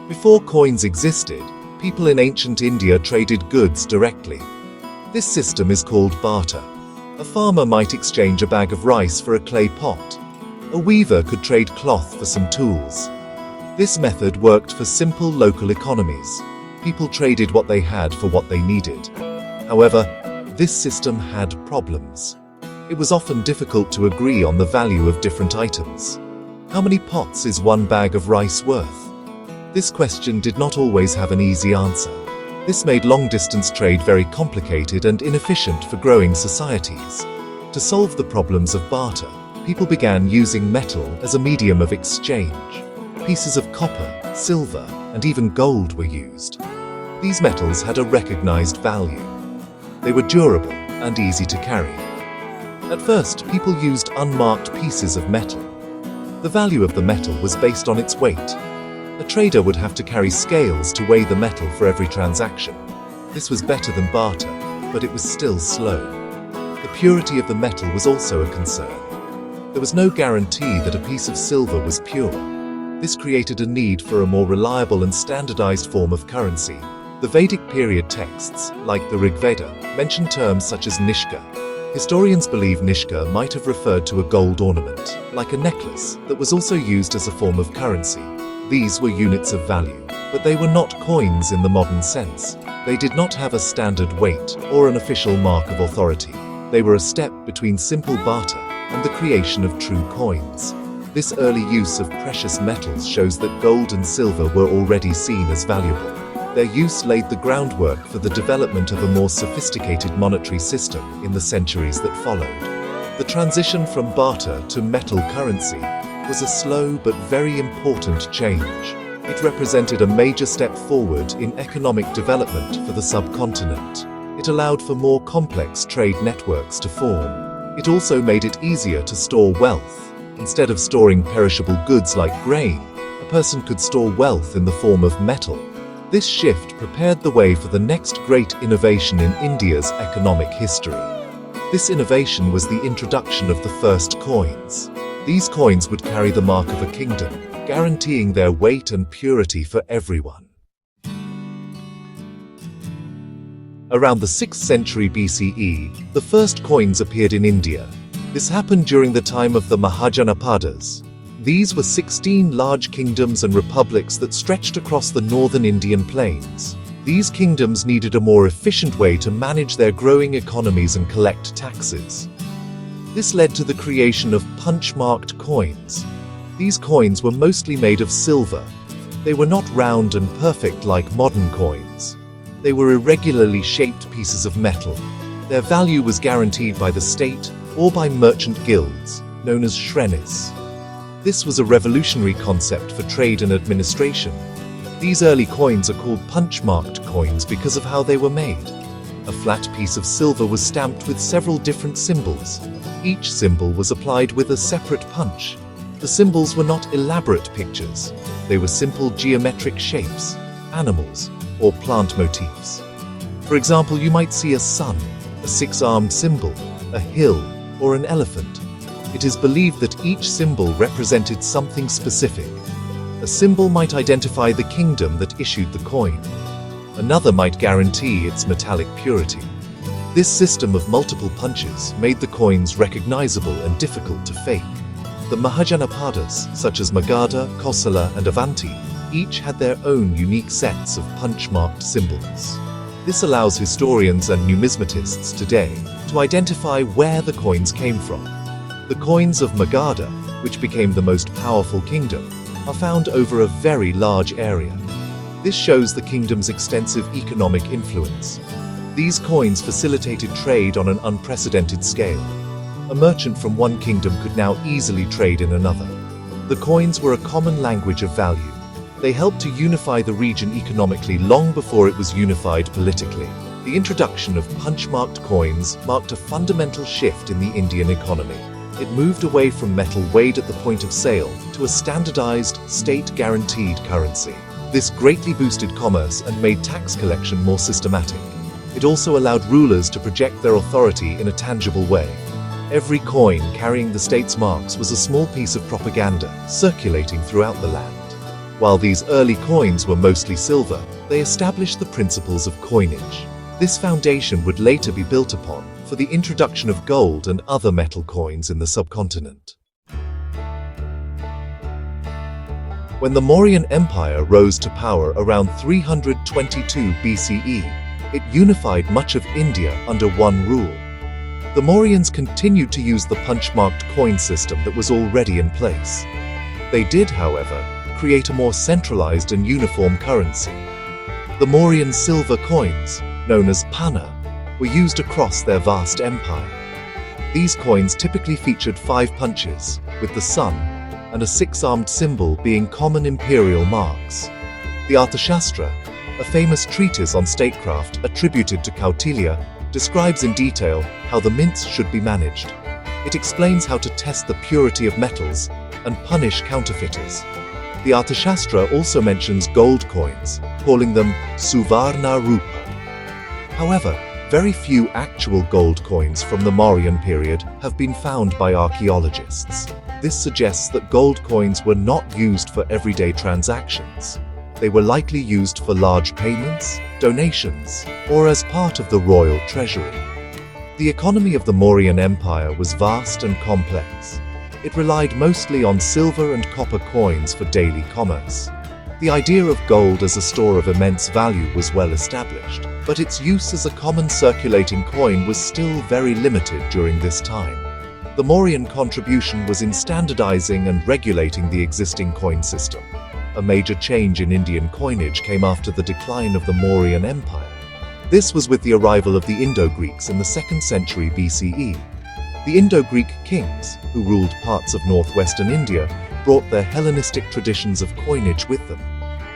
Before coins existed, people in ancient India traded goods directly. This system is called barter. A farmer might exchange a bag of rice for a clay pot. A weaver could trade cloth for some tools. This method worked for simple local economies. People traded what they had for what they needed. However, this system had problems. It was often difficult to agree on the value of different items. How many pots is one bag of rice worth? This question did not always have an easy answer. This made long-distance trade very complicated and inefficient for growing societies. To solve the problems of barter, people began using metal as a medium of exchange. Pieces of copper, silver, and even gold were used. These metals had a recognized value. They were durable and easy to carry. At first, people used unmarked pieces of metal. The value of the metal was based on its weight. A trader would have to carry scales to weigh the metal for every transaction. This was better than barter, but it was still slow. The purity of the metal was also a concern. There was no guarantee that a piece of silver was pure. This created a need for a more reliable and standardized form of currency. The Vedic period texts, like the Rig Veda, mention terms such as nishka. Historians believe nishka might have referred to a gold ornament, like a necklace, that was also used as a form of currency. These were units of value, but they were not coins in the modern sense. They did not have a standard weight or an official mark of authority. They were a step between simple barter and the creation of true coins. This early use of precious metals shows that gold and silver were already seen as valuable. Their use laid the groundwork for the development of a more sophisticated monetary system in the centuries that followed. The transition from barter to metal currency was a slow but very important change. It represented a major step forward in economic development for the subcontinent. It allowed for more complex trade networks to form. It also made it easier to store wealth. Instead of storing perishable goods like grain, a person could store wealth in the form of metal. This shift prepared the way for the next great innovation in India's economic history. This innovation was the introduction of the first coins. These coins would carry the mark of a kingdom, guaranteeing their weight and purity for everyone. Around the 6th century BCE, the first coins appeared in India. This happened during the time of the Mahajanapadas. These were 16 large kingdoms and republics that stretched across the northern Indian plains. These kingdoms needed a more efficient way to manage their growing economies and collect taxes. This led to the creation of punch-marked coins. These coins were mostly made of silver. They were not round and perfect like modern coins. They were irregularly shaped pieces of metal. Their value was guaranteed by the state or by merchant guilds, known as shrenis. This was a revolutionary concept for trade and administration. These early coins are called punch-marked coins because of how they were made. A flat piece of silver was stamped with several different symbols. Each symbol was applied with a separate punch. The symbols were not elaborate pictures. They were simple geometric shapes, animals, or plant motifs. For example, you might see a sun, a six-armed symbol, a hill, or an elephant. It is believed that each symbol represented something specific. A symbol might identify the kingdom that issued the coin. Another might guarantee its metallic purity. This system of multiple punches made the coins recognizable and difficult to fake. The Mahajanapadas, such as Magadha, Kosala, and Avanti, each had their own unique sets of punch-marked symbols. This allows historians and numismatists today to identify where the coins came from. The coins of Magadha, which became the most powerful kingdom, are found over a very large area. This shows the kingdom's extensive economic influence. These coins facilitated trade on an unprecedented scale. A merchant from one kingdom could now easily trade in another. The coins were a common language of value. They helped to unify the region economically long before it was unified politically. The introduction of punch-marked coins marked a fundamental shift in the Indian economy. It moved away from metal weighed at the point of sale to a standardized, state-guaranteed currency. This greatly boosted commerce and made tax collection more systematic. It also allowed rulers to project their authority in a tangible way. Every coin carrying the state's marks was a small piece of propaganda circulating throughout the land. While these early coins were mostly silver, they established the principles of coinage. This foundation would later be built upon for the introduction of gold and other metal coins in the subcontinent. When the Mauryan Empire rose to power around 322 BCE, it unified much of India under one rule. The Mauryans continued to use the punch-marked coin system that was already in place. They did, however, create a more centralized and uniform currency. The Mauryan silver coins, known as panna, were used across their vast empire. These coins typically featured 5 punches, with the sun and a 6-armed symbol being common imperial marks. The Arthashastra, a famous treatise on statecraft attributed to Kautilya, describes in detail how the mints should be managed. It explains how to test the purity of metals and punish counterfeiters. The Arthashastra also mentions gold coins, calling them Suvarna Rupa. However, very few actual gold coins from the Mauryan period have been found by archaeologists. This suggests that gold coins were not used for everyday transactions. They were likely used for large payments, donations, or as part of the royal treasury. The economy of the Mauryan Empire was vast and complex. It relied mostly on silver and copper coins for daily commerce. The idea of gold as a store of immense value was well established, but its use as a common circulating coin was still very limited during this time. The Mauryan contribution was in standardizing and regulating the existing coin system. A major change in Indian coinage came after the decline of the Mauryan Empire. This was with the arrival of the Indo-Greeks in the 2nd century BCE. The Indo-Greek kings, who ruled parts of northwestern India, brought their Hellenistic traditions of coinage with them.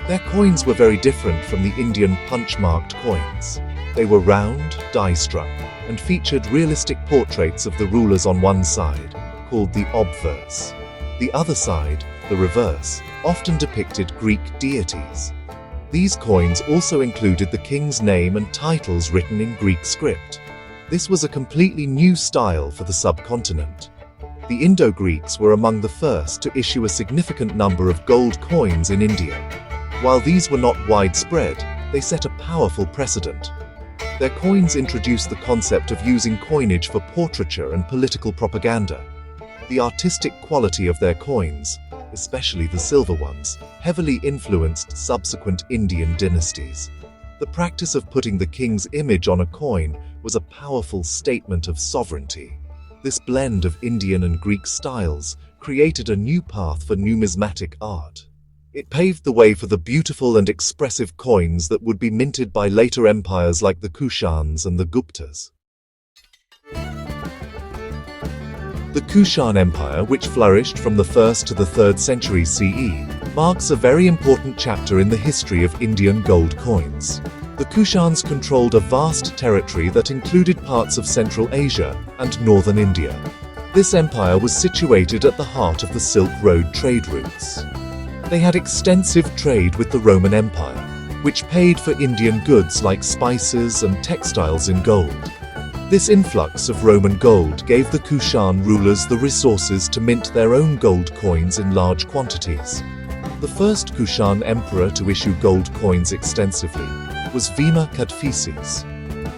Their coins were very different from the Indian punch-marked coins. They were round, die-struck, and featured realistic portraits of the rulers on one side, called the obverse. The other side, the reverse, often depicted Greek deities. These coins also included the king's name and titles written in Greek script. This was a completely new style for the subcontinent. The Indo-Greeks were among the first to issue a significant number of gold coins in India. While these were not widespread, they set a powerful precedent. Their coins introduced the concept of using coinage for portraiture and political propaganda. The artistic quality of their coins, especially the silver ones, heavily influenced subsequent Indian dynasties. The practice of putting the king's image on a coin was a powerful statement of sovereignty. This blend of Indian and Greek styles created a new path for numismatic art. It paved the way for the beautiful and expressive coins that would be minted by later empires like the Kushans and the Guptas. The Kushan Empire, which flourished from the 1st to the 3rd century CE, marks a very important chapter in the history of Indian gold coins. The Kushans controlled a vast territory that included parts of Central Asia and northern India. This empire was situated at the heart of the Silk Road trade routes. They had extensive trade with the Roman Empire, which paid for Indian goods like spices and textiles in gold. This influx of Roman gold gave the Kushan rulers the resources to mint their own gold coins in large quantities. The first Kushan emperor to issue gold coins extensively was Vima Kadphises.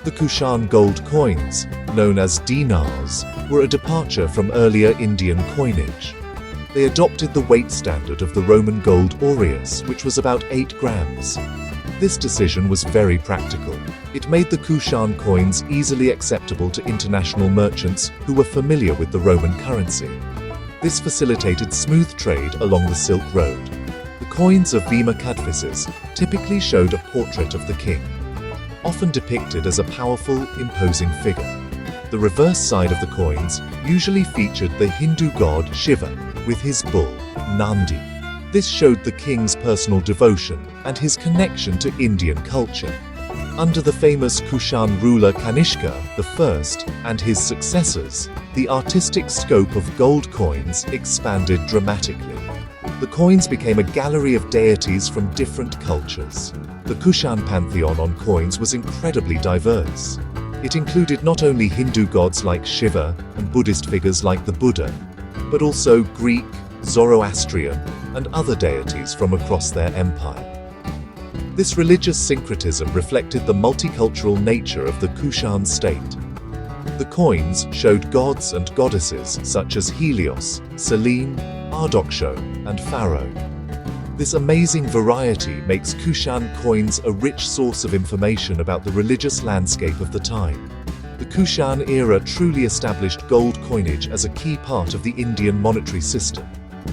The Kushan gold coins, known as dinars, were a departure from earlier Indian coinage. They adopted the weight standard of the Roman gold aureus, which was about 8 grams. This decision was very practical. It made the Kushan coins easily acceptable to international merchants who were familiar with the Roman currency. This facilitated smooth trade along the Silk Road. The coins of Vima Kadphises typically showed a portrait of the king, often depicted as a powerful, imposing figure. The reverse side of the coins usually featured the Hindu god Shiva with his bull, Nandi. This showed the king's personal devotion and his connection to Indian culture. Under the famous Kushan ruler Kanishka I and his successors, the artistic scope of gold coins expanded dramatically. The coins became a gallery of deities from different cultures. The Kushan pantheon on coins was incredibly diverse. It included not only Hindu gods like Shiva and Buddhist figures like the Buddha, but also Greek, Zoroastrian, and other deities from across their empire. This religious syncretism reflected the multicultural nature of the Kushan state. The coins showed gods and goddesses such as Helios, Selene, Ardoksho, and Pharaoh. This amazing variety makes Kushan coins a rich source of information about the religious landscape of the time. The Kushan era truly established gold coinage as a key part of the Indian monetary system.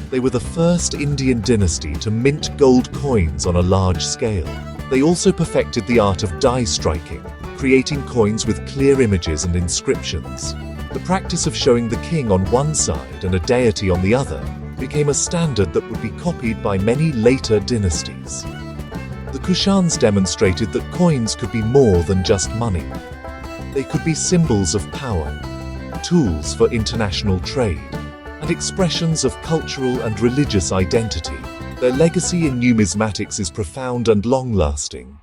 They were the first Indian dynasty to mint gold coins on a large scale. They also perfected the art of die striking, creating coins with clear images and inscriptions. The practice of showing the king on one side and a deity on the other became a standard that would be copied by many later dynasties. The Kushans demonstrated that coins could be more than just money. They could be symbols of power, tools for international trade, and expressions of cultural and religious identity. Their legacy in numismatics is profound and long-lasting.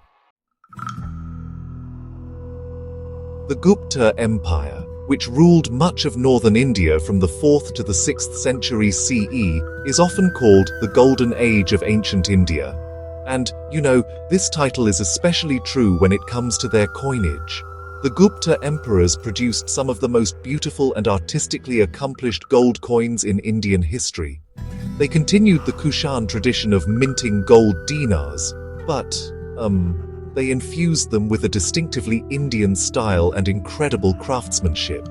The Gupta Empire, which ruled much of northern India from the 4th to the 6th century CE, is often called the Golden Age of ancient India. And, this title is especially true when it comes to their coinage. The Gupta emperors produced some of the most beautiful and artistically accomplished gold coins in Indian history. They continued the Kushan tradition of minting gold dinars, but, they infused them with a distinctively Indian style and incredible craftsmanship.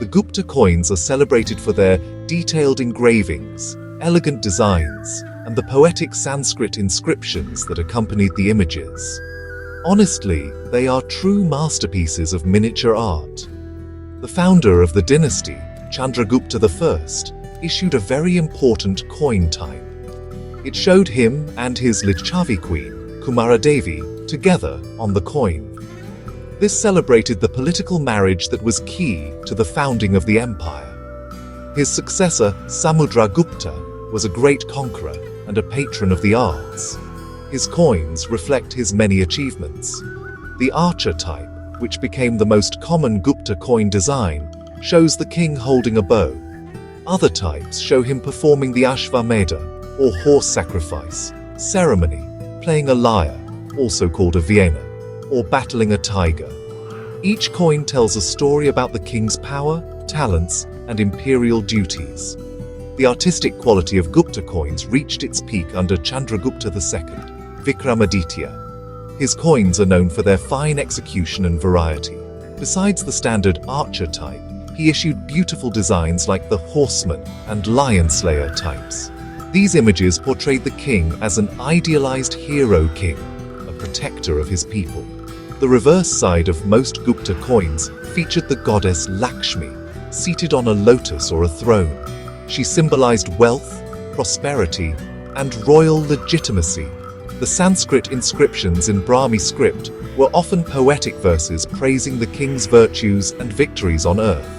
The Gupta coins are celebrated for their detailed engravings, elegant designs, and the poetic Sanskrit inscriptions that accompanied the images. Honestly, they are true masterpieces of miniature art. The founder of the dynasty, Chandragupta I, issued a very important coin type. It showed him and his Lichavi queen, Kumaradevi, together on the coin. This celebrated the political marriage that was key to the founding of the empire. His successor, Samudragupta, was a great conqueror and a patron of the arts. His coins reflect his many achievements. The archer type, which became the most common Gupta coin design, shows the king holding a bow. Other types show him performing the Ashvamedha, or horse sacrifice, ceremony, playing a lyre, also called a Vienna, or battling a tiger. Each coin tells a story about the king's power, talents, and imperial duties. The artistic quality of Gupta coins reached its peak under Chandragupta II, Vikramaditya. His coins are known for their fine execution and variety. Besides the standard archer type, he issued beautiful designs like the horseman and lion slayer types. These images portrayed the king as an idealized hero king, a protector of his people. The reverse side of most Gupta coins featured the goddess Lakshmi, seated on a lotus or a throne. She symbolized wealth, prosperity, and royal legitimacy. The Sanskrit inscriptions in Brahmi script were often poetic verses praising the king's virtues and victories on earth.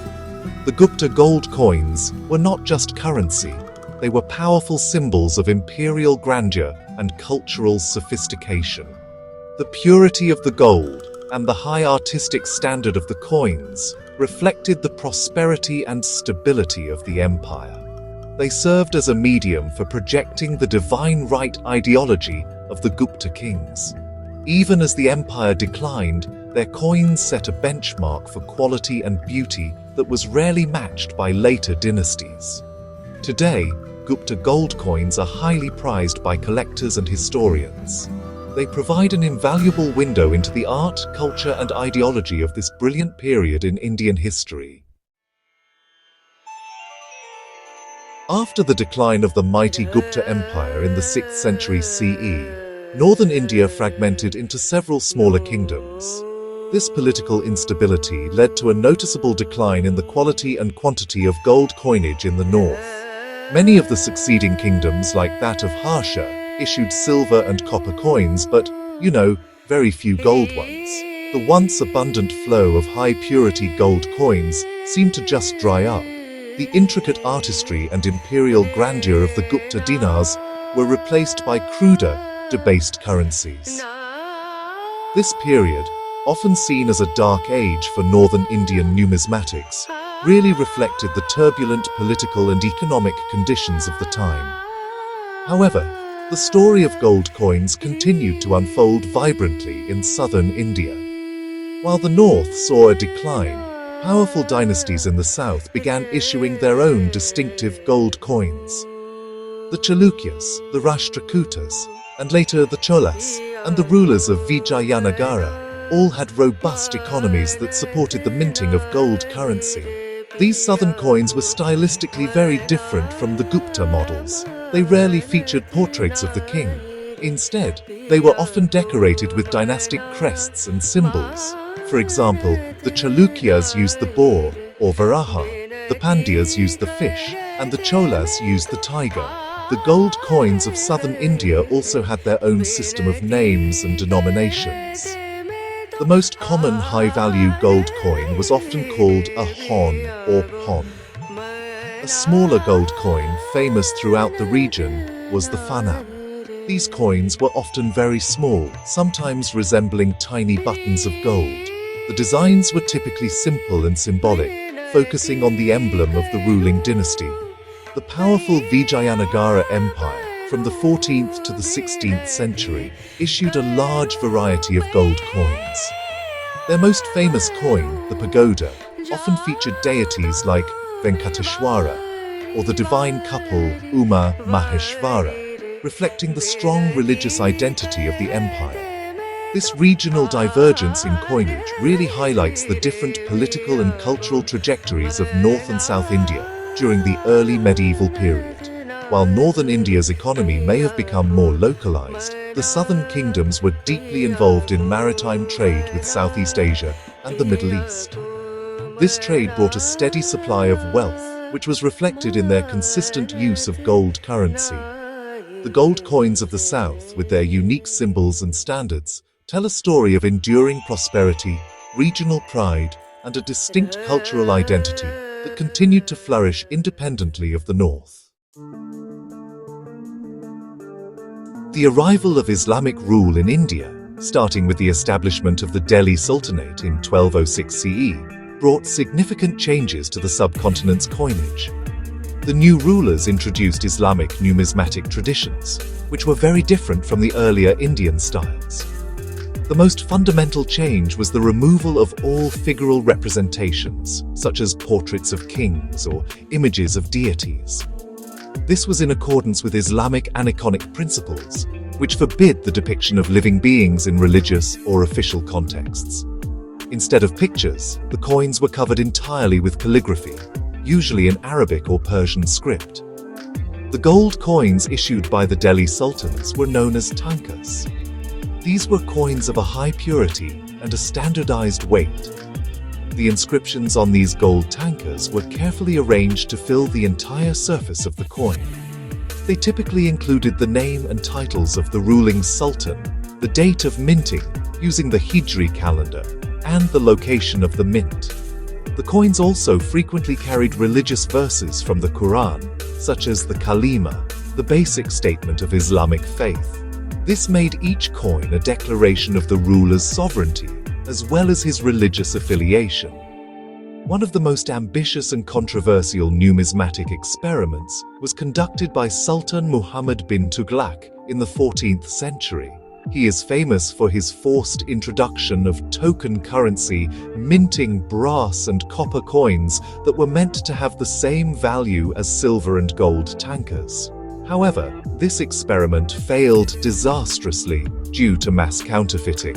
The Gupta gold coins were not just currency, they were powerful symbols of imperial grandeur and cultural sophistication. The purity of the gold and the high artistic standard of the coins reflected the prosperity and stability of the empire. They served as a medium for projecting the divine right ideology of the Gupta kings. Even as the empire declined, their coins set a benchmark for quality and beauty that was rarely matched by later dynasties. Today, Gupta gold coins are highly prized by collectors and historians. They provide an invaluable window into the art, culture, and ideology of this brilliant period in Indian history. After the decline of the mighty Gupta Empire in the 6th century CE, northern India fragmented into several smaller kingdoms. This political instability led to a noticeable decline in the quality and quantity of gold coinage in the north. Many of the succeeding kingdoms, like that of Harsha, issued silver and copper coins, but, very few gold ones. The once abundant flow of high-purity gold coins seemed to just dry up. The intricate artistry and imperial grandeur of the Gupta dinars were replaced by cruder, debased currencies. This period, often seen as a dark age for northern Indian numismatics, really reflected the turbulent political and economic conditions of the time. However, the story of gold coins continued to unfold vibrantly in southern India. While the north saw a decline, powerful dynasties in the south began issuing their own distinctive gold coins. The Chalukyas, the Rashtrakutas, and later the Cholas, and the rulers of Vijayanagara, all had robust economies that supported the minting of gold currency. These southern coins were stylistically very different from the Gupta models. They rarely featured portraits of the king. Instead, they were often decorated with dynastic crests and symbols. For example, the Chalukyas used the boar, or Varaha, the Pandyas used the fish, and the Cholas used the tiger. The gold coins of southern India also had their own system of names and denominations. The most common high-value gold coin was often called a hon or pon. A smaller gold coin famous throughout the region was the fanam. These coins were often very small, sometimes resembling tiny buttons of gold. The designs were typically simple and symbolic, focusing on the emblem of the ruling dynasty. The powerful Vijayanagara Empire, from the 14th to the 16th century, issued a large variety of gold coins. Their most famous coin, the pagoda, often featured deities like Venkateshwara, or the divine couple Uma Maheshwara, reflecting the strong religious identity of the empire. This regional divergence in coinage really highlights the different political and cultural trajectories of North and South India during the early medieval period. While northern India's economy may have become more localized, the southern kingdoms were deeply involved in maritime trade with Southeast Asia and the Middle East. This trade brought a steady supply of wealth, which was reflected in their consistent use of gold currency. The gold coins of the South, with their unique symbols and standards, tell a story of enduring prosperity, regional pride, and a distinct cultural identity that continued to flourish independently of the North. The arrival of Islamic rule in India, starting with the establishment of the Delhi Sultanate in 1206 CE, brought significant changes to the subcontinent's coinage. The new rulers introduced Islamic numismatic traditions, which were very different from the earlier Indian styles. The most fundamental change was the removal of all figural representations, such as portraits of kings or images of deities. This was in accordance with Islamic aniconic principles, which forbid the depiction of living beings in religious or official contexts. Instead of pictures, the coins were covered entirely with calligraphy, usually in Arabic or Persian script. The gold coins issued by the Delhi sultans were known as tankas. These were coins of a high purity and a standardized weight. The inscriptions on these gold tankas were carefully arranged to fill the entire surface of the coin. They typically included the name and titles of the ruling sultan, the date of minting, using the Hijri calendar, and the location of the mint. The coins also frequently carried religious verses from the Quran, such as the Kalima, the basic statement of Islamic faith. This made each coin a declaration of the ruler's sovereignty, as well as his religious affiliation. One of the most ambitious and controversial numismatic experiments was conducted by Sultan Muhammad bin Tughlaq in the 14th century. He is famous for his forced introduction of token currency, minting brass and copper coins that were meant to have the same value as silver and gold tankas. However, this experiment failed disastrously due to mass counterfeiting.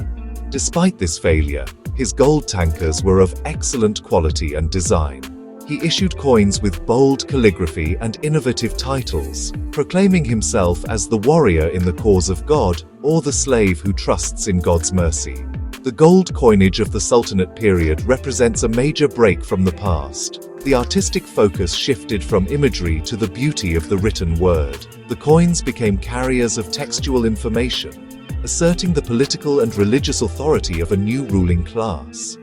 Despite this failure, his gold tankas were of excellent quality and design. He issued coins with bold calligraphy and innovative titles, proclaiming himself as the warrior in the cause of God or the slave who trusts in God's mercy. The gold coinage of the Sultanate period represents a major break from the past. The artistic focus shifted from imagery to the beauty of the written word. The coins became carriers of textual information, asserting the political and religious authority of a new ruling class.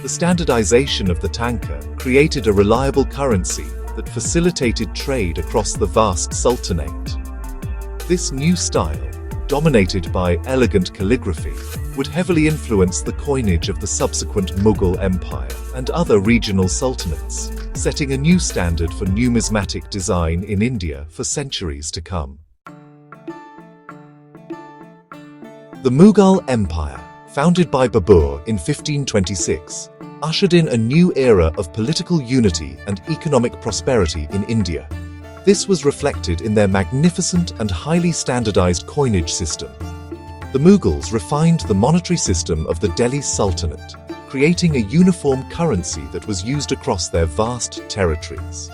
The standardization of the tanka created a reliable currency that facilitated trade across the vast sultanate. This new style, dominated by elegant calligraphy, would heavily influence the coinage of the subsequent Mughal Empire and other regional sultanates, setting a new standard for numismatic design in India for centuries to come. The Mughal Empire, founded by Babur in 1526, ushered in a new era of political unity and economic prosperity in India. This was reflected in their magnificent and highly standardized coinage system. The Mughals refined the monetary system of the Delhi Sultanate, creating a uniform currency that was used across their vast territories.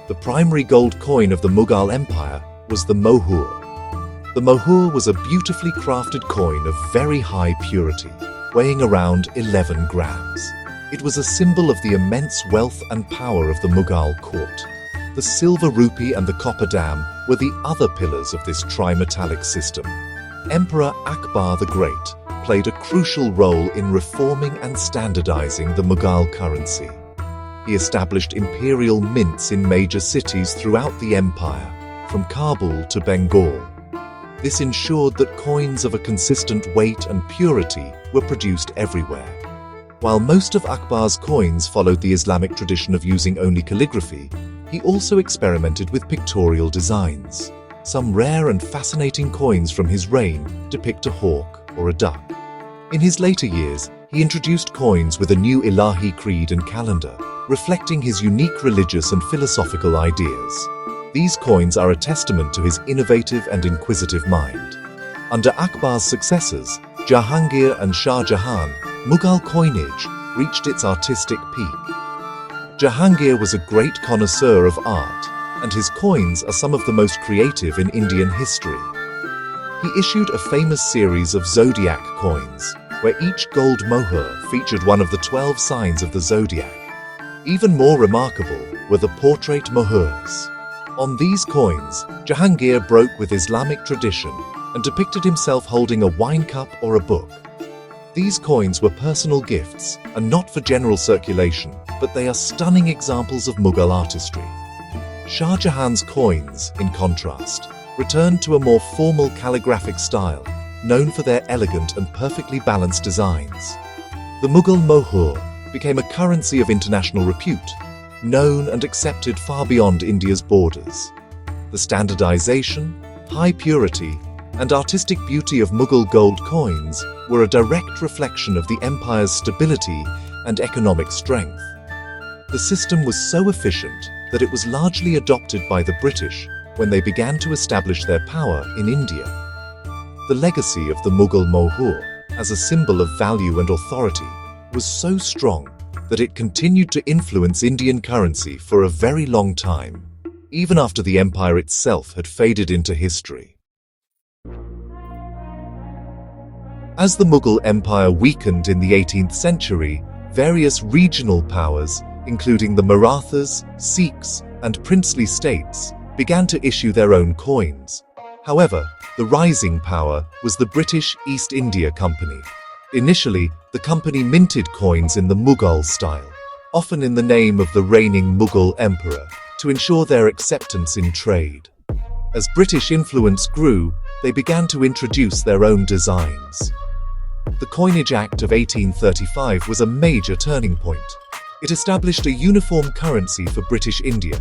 The primary gold coin of the Mughal Empire was the Mohur. The Mohur was a beautifully crafted coin of very high purity, weighing around 11 grams. It was a symbol of the immense wealth and power of the Mughal court. The silver rupee and the copper dam were the other pillars of this trimetallic system. Emperor Akbar the Great played a crucial role in reforming and standardizing the Mughal currency. He established imperial mints in major cities throughout the empire, from Kabul to Bengal. This ensured that coins of a consistent weight and purity were produced everywhere. While most of Akbar's coins followed the Islamic tradition of using only calligraphy, he also experimented with pictorial designs. Some rare and fascinating coins from his reign depict a hawk or a duck. In his later years, he introduced coins with a new Ilahi creed and calendar, reflecting his unique religious and philosophical ideas. These coins are a testament to his innovative and inquisitive mind. Under Akbar's successors, Jahangir and Shah Jahan, Mughal coinage reached its artistic peak. Jahangir was a great connoisseur of art, and his coins are some of the most creative in Indian history. He issued a famous series of zodiac coins, where each gold mohur featured one of the 12 signs of the zodiac. Even more remarkable were the portrait mohurs. On these coins, Jahangir broke with Islamic tradition and depicted himself holding a wine cup or a book. These coins were personal gifts and not for general circulation, but they are stunning examples of Mughal artistry. Shah Jahan's coins, in contrast, returned to a more formal calligraphic style, known for their elegant and perfectly balanced designs. The Mughal Mohur became a currency of international repute, known and accepted far beyond India's borders. The standardization, high purity, and artistic beauty of Mughal gold coins were a direct reflection of the empire's stability and economic strength. The system was so efficient that it was largely adopted by the British when they began to establish their power in India. The legacy of the Mughal Mohur, as a symbol of value and authority, was so strong that it continued to influence Indian currency for a very long time, even after the empire itself had faded into history. As the Mughal Empire weakened in the 18th century, various regional powers, including the Marathas, Sikhs, and princely states, began to issue their own coins. However, the rising power was the British East India Company. Initially, the company minted coins in the Mughal style, often in the name of the reigning Mughal emperor, to ensure their acceptance in trade. As British influence grew, they began to introduce their own designs. The Coinage Act of 1835 was a major turning point. It established a uniform currency for British India,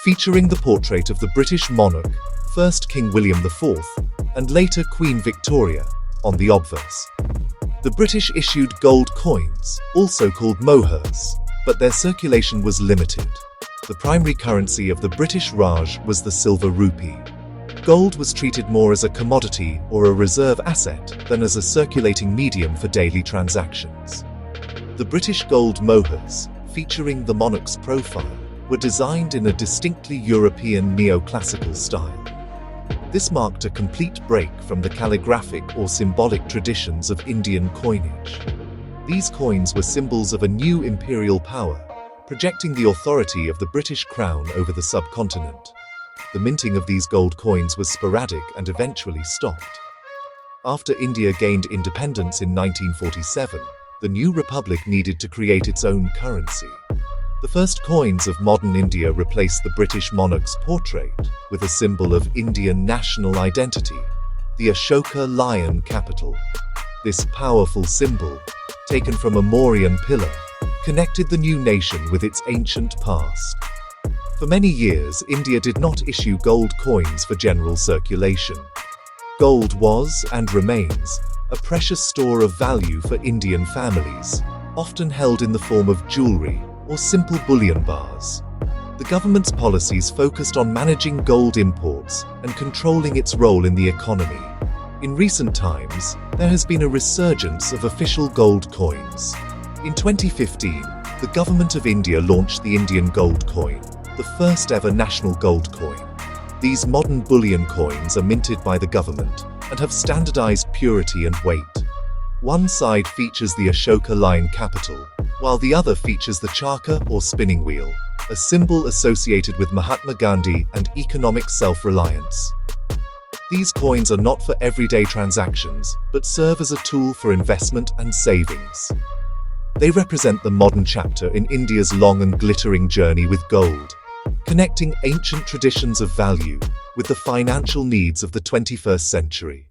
featuring the portrait of the British monarch, first King William IV, and later Queen Victoria, on the obverse. The British issued gold coins, also called mohurs, but their circulation was limited. The primary currency of the British Raj was the silver rupee. Gold was treated more as a commodity or a reserve asset than as a circulating medium for daily transactions. The British gold mohurs, featuring the monarch's profile, were designed in a distinctly European neoclassical style. This marked a complete break from the calligraphic or symbolic traditions of Indian coinage. These coins were symbols of a new imperial power, projecting the authority of the British crown over the subcontinent. The minting of these gold coins was sporadic and eventually stopped. After India gained independence in 1947, the new republic needed to create its own currency. The first coins of modern India replaced the British monarch's portrait with a symbol of Indian national identity, the Ashoka lion capital. This powerful symbol, taken from a Mauryan pillar, connected the new nation with its ancient past. For many years, India did not issue gold coins for general circulation. Gold was, and remains, a precious store of value for Indian families, often held in the form of jewelry or simple bullion bars. The government's policies focused on managing gold imports and controlling its role in the economy. In recent times, there has been a resurgence of official gold coins. In 2015, the Government of India launched the Indian gold coin, the first ever national gold coin. These modern bullion coins are minted by the government and have standardized purity and weight. One side features the Ashoka lion capital, while the other features the charkha or spinning wheel, a symbol associated with Mahatma Gandhi and economic self-reliance. These coins are not for everyday transactions, but serve as a tool for investment and savings. They represent the modern chapter in India's long and glittering journey with gold, connecting ancient traditions of value with the financial needs of the 21st century.